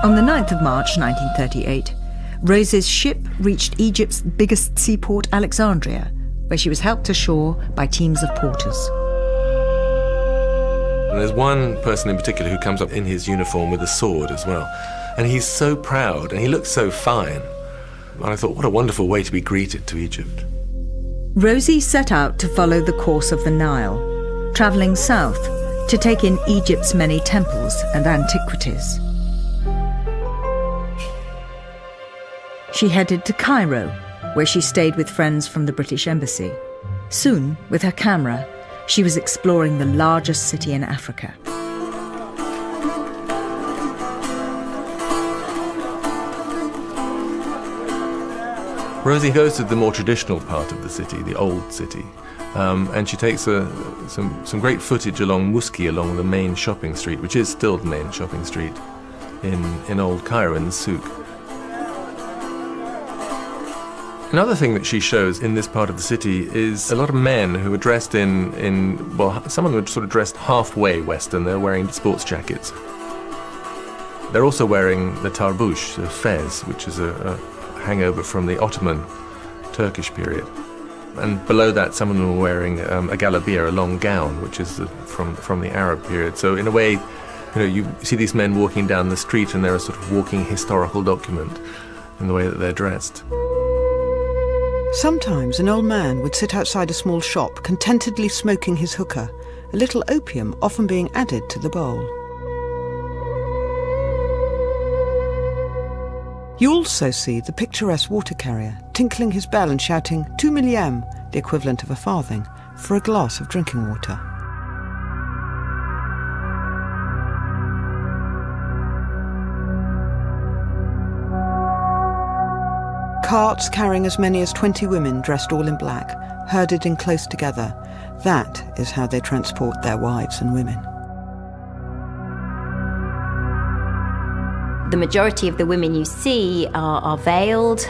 On the 9th of March 1938, Rose's ship reached Egypt's biggest seaport, Alexandria, where she was helped ashore by teams of porters. And there's one person in particular who comes up in his uniform with a sword as well. And he's so proud and he looks so fine. And I thought, what a wonderful way to be greeted to Egypt. Rosie set out to follow the course of the Nile, travelling south to take in Egypt's many temples and antiquities. She headed to Cairo, where she stayed with friends from the British Embassy. Soon, with her camera, she was exploring the largest city in Africa. Rosie goes to the more traditional part of the city, the old city, and she takes some great footage along Muski, along the main shopping street, which is still the main shopping street in old Cairo, in the souk. Another thing that she shows in this part of the city is a lot of men who are dressed well, some of them are sort of dressed halfway Western. They're wearing sports jackets. They're also wearing the tarbush, the fez, which is a hangover from the Ottoman Turkish period. And below that, some of them are wearing a galabia, a long gown, which is from the Arab period. So in a way, you see these men walking down the street and they're a sort of walking historical document in the way that they're dressed. Sometimes an old man would sit outside a small shop, contentedly smoking his hookah, a little opium often being added to the bowl. You also see the picturesque water carrier tinkling his bell and shouting 2 millième, the equivalent of a farthing, for a glass of drinking water. Carts carrying as many as 20 women dressed all in black, herded in close together. That is how they transport their wives and women. The majority of the women you see are veiled.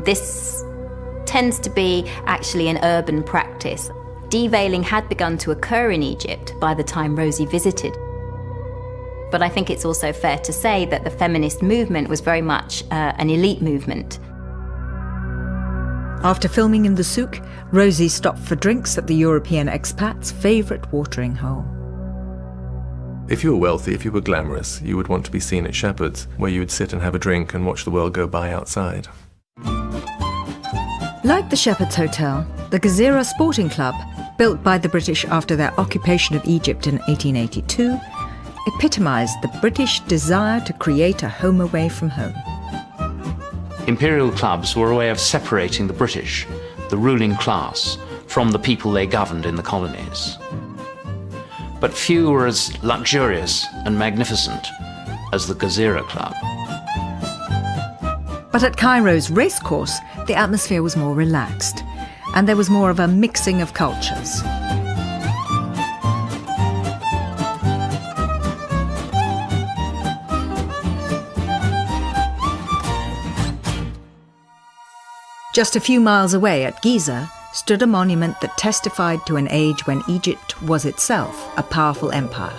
This tends to be actually an urban practice. Deveiling had begun to occur in Egypt by the time Rosie visited. But I think it's also fair to say that the feminist movement was very much an elite movement. After filming in the souk, Rosie stopped for drinks at the European expats' favourite watering hole. If you were wealthy, if you were glamorous, you would want to be seen at Shepherd's, where you would sit and have a drink and watch the world go by outside. Like the Shepherd's Hotel, the Gezira Sporting Club, built by the British after their occupation of Egypt in 1882, epitomised the British desire to create a home away from home. Imperial clubs were a way of separating the British, the ruling class, from the people they governed in the colonies. But few were as luxurious and magnificent as the Gezira Club. But at Cairo's racecourse, the atmosphere was more relaxed, and there was more of a mixing of cultures. Just a few miles away at Giza stood a monument that testified to an age when Egypt was itself a powerful empire.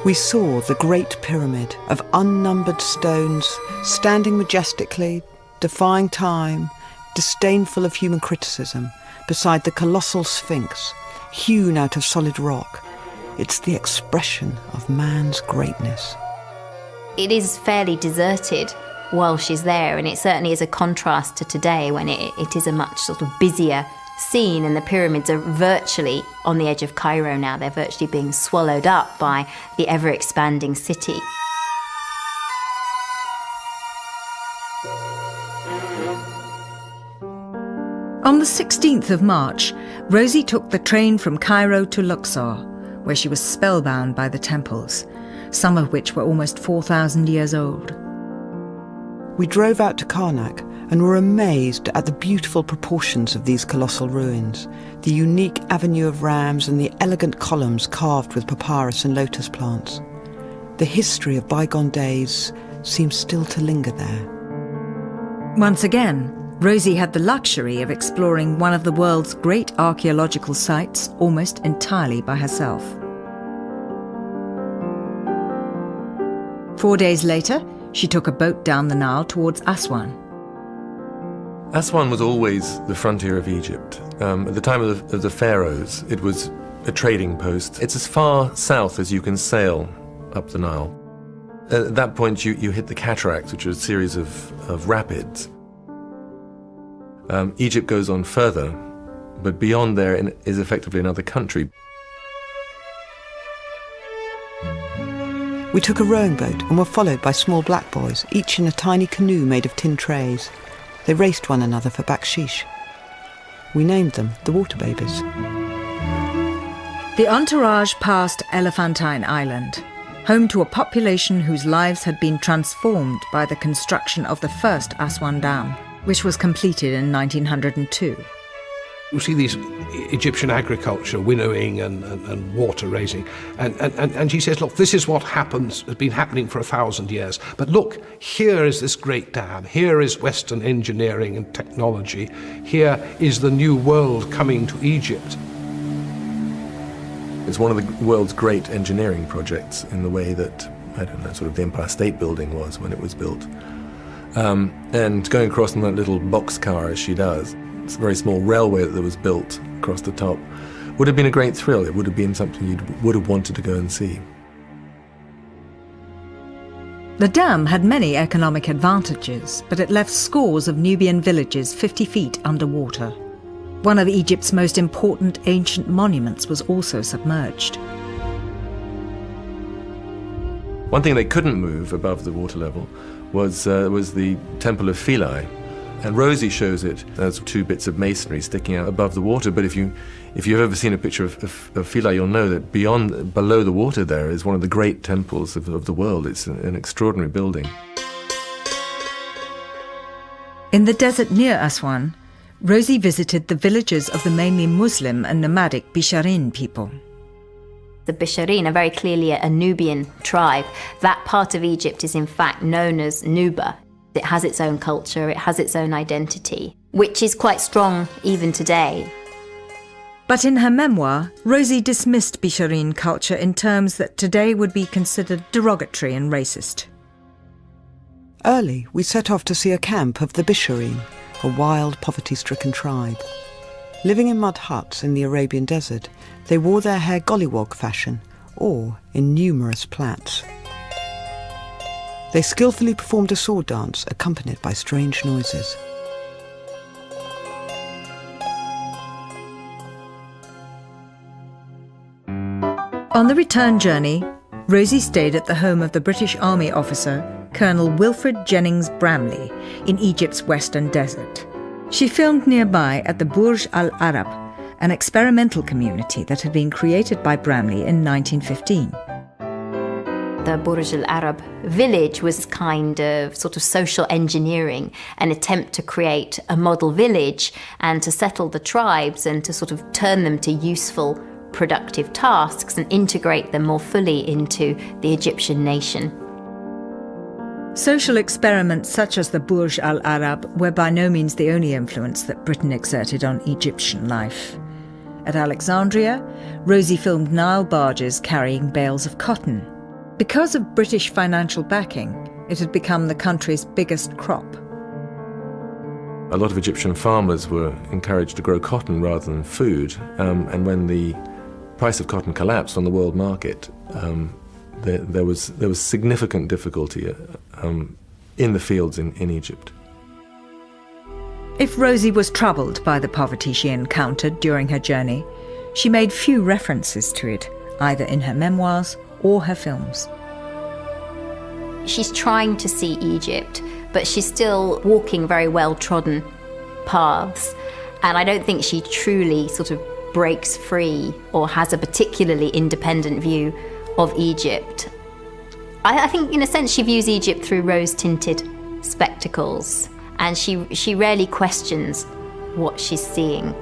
We saw the Great Pyramid of unnumbered stones standing majestically, defying time, disdainful of human criticism, beside the colossal Sphinx, hewn out of solid rock. It's the expression of man's greatness. It is fairly deserted while she's there, and it certainly is a contrast to today when it is a much sort of busier scene, and the pyramids are virtually on the edge of Cairo now. They're virtually being swallowed up by the ever-expanding city. On the 16th of March, Rosie took the train from Cairo to Luxor, where she was spellbound by the temples, some of which were almost 4,000 years old. We drove out to Karnak and were amazed at the beautiful proportions of these colossal ruins, the unique avenue of rams and the elegant columns carved with papyrus and lotus plants. The history of bygone days seems still to linger there. Once again, Rosie had the luxury of exploring one of the world's great archaeological sites almost entirely by herself. 4 days later, She took a boat down the Nile towards Aswan. Aswan was always the frontier of Egypt. At the time of the pharaohs, it was a trading post. It's as far south as you can sail up the Nile. At that point, you hit the cataracts, which are a series of rapids. Egypt goes on further, but beyond there is effectively another country. We took a rowing boat and were followed by small black boys, each in a tiny canoe made of tin trays. They raced one another for bakshish. We named them the Water Babies. The entourage passed Elephantine Island, home to a population whose lives had been transformed by the construction of the first Aswan Dam, which was completed in 1902. You see these Egyptian agriculture, winnowing and water raising. And she says, look, this is what has been happening for 1,000 years. But look, here is this great dam. Here is Western engineering and technology. Here is the new world coming to Egypt. It's one of the world's great engineering projects in the way that, I don't know, sort of the Empire State Building was when it was built. And going across in that little boxcar as she does, it's a very small railway that was built across the top, would have been a great thrill. It would have been something you would have wanted to go and see. The dam had many economic advantages, but it left scores of Nubian villages 50 feet underwater. One of Egypt's most important ancient monuments was also submerged. One thing they couldn't move above the water level was the Temple of Philae. And Rosie shows it as two bits of masonry sticking out above the water. But if you've ever seen a picture of Philae, you'll know that below the water there is one of the great temples of the world. It's an extraordinary building. In the desert near Aswan, Rosie visited the villages of the mainly Muslim and nomadic Bisharin people. The Bisharin are very clearly a Nubian tribe. That part of Egypt is in fact known as Nuba. It has its own culture, it has its own identity, which is quite strong even today. But in her memoir, Rosie dismissed Bisharin culture in terms that today would be considered derogatory and racist. Early, we set off to see a camp of the Bisharin, a wild, poverty-stricken tribe. Living in mud huts in the Arabian desert, they wore their hair gollywog fashion, or in numerous plaits. They skillfully performed a sword dance accompanied by strange noises. On the return journey, Rosie stayed at the home of the British Army officer, Colonel Wilfred Jennings Bramley, in Egypt's western desert. She filmed nearby at the Burj Al Arab, an experimental community that had been created by Bramley in 1915. The Burj Al Arab village was kind of sort of social engineering, an attempt to create a model village and to settle the tribes and to sort of turn them to useful, productive tasks and integrate them more fully into the Egyptian nation. Social experiments such as the Burj Al Arab were by no means the only influence that Britain exerted on Egyptian life. At Alexandria, Rosie filmed Nile barges carrying bales of cotton. Because of British financial backing, it had become the country's biggest crop. A lot of Egyptian farmers were encouraged to grow cotton rather than food, and when the price of cotton collapsed on the world market, there was significant difficulty in the fields in Egypt. If Rosie was troubled by the poverty she encountered during her journey, she made few references to it, either in her memoirs or her films. She's trying to see Egypt, but she's still walking very well-trodden paths, and I don't think she truly sort of breaks free or has a particularly independent view of Egypt. I think in a sense she views Egypt through rose-tinted spectacles, and she rarely questions what she's seeing.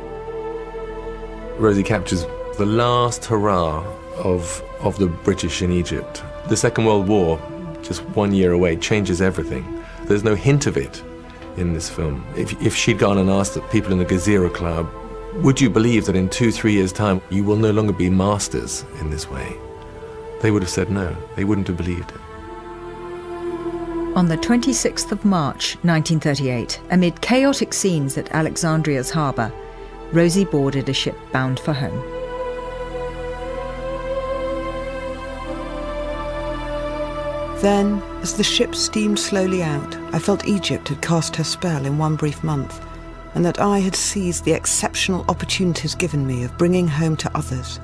Rosie captures the last hurrah of the British in Egypt. The Second World War, just 1 year away, changes everything. There's no hint of it in this film. If she'd gone and asked the people in the Gezira Club, would you believe that in 2-3 years' time you will no longer be masters in this way? They would have said no. They wouldn't have believed it. On the 26th of March 1938, amid chaotic scenes at Alexandria's harbour, Rosie boarded a ship bound for home. Then, as the ship steamed slowly out, I felt Egypt had cast her spell in one brief month, and that I had seized the exceptional opportunities given me of bringing home to others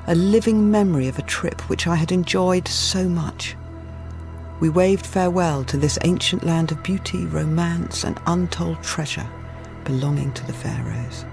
a living memory of a trip which I had enjoyed so much. We waved farewell to this ancient land of beauty, romance, and untold treasure belonging to the pharaohs.